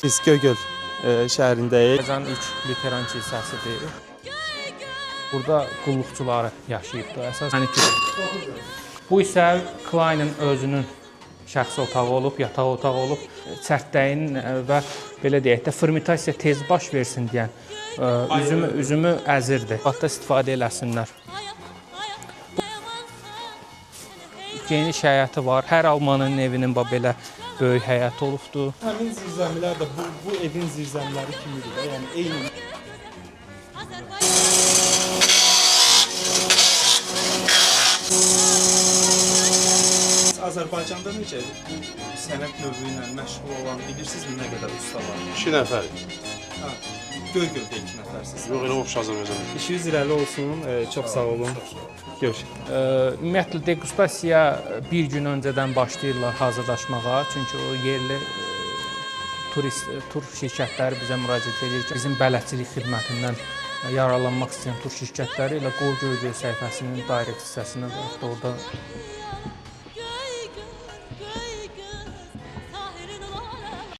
Biz Göygöl şəhərindəyik. Azərbaycanın ilk Lüteran kilsəsidir. Burada qulluqçuları yaşayıbdır əsasən. Bu isə Klein'in özünün şəxsi otağı olub, yataq otağı olub. Çərtdəyin və belə deyək də fermentasiya tez baş versin deyən üzümü əzirdi. Hatta istifadə eləsinlər. Geniş həyəti var. Hər almanın evinin belə böyük həyəti olubdur. Həmin zirzəmilər də bu evin zirzəmiləri kimidir də, yəni eyni. Azərbaycanda necə bu sənət növü ilə məşğul olan bilirsinizmi nə qədər usta var? 2 nəfər. Ha, Göygöldə 2 nəfərsiniz. Yox, elə obş Azərbaycan. İşiniz irəli olsun. Çox sağ olun. Görüşürük. Ümumiyyətlə degustasiya bir gün öncədən başlayırlar hazırlaşmağa. Çünki o yerli tur şirkətləri bizə müraciət edir ki, bizim bələdçilik xidmətindən yararlanmaq istəyən tur şirkətləri ilə Qoy Göygöl səhifəsinin direct hissəsində orada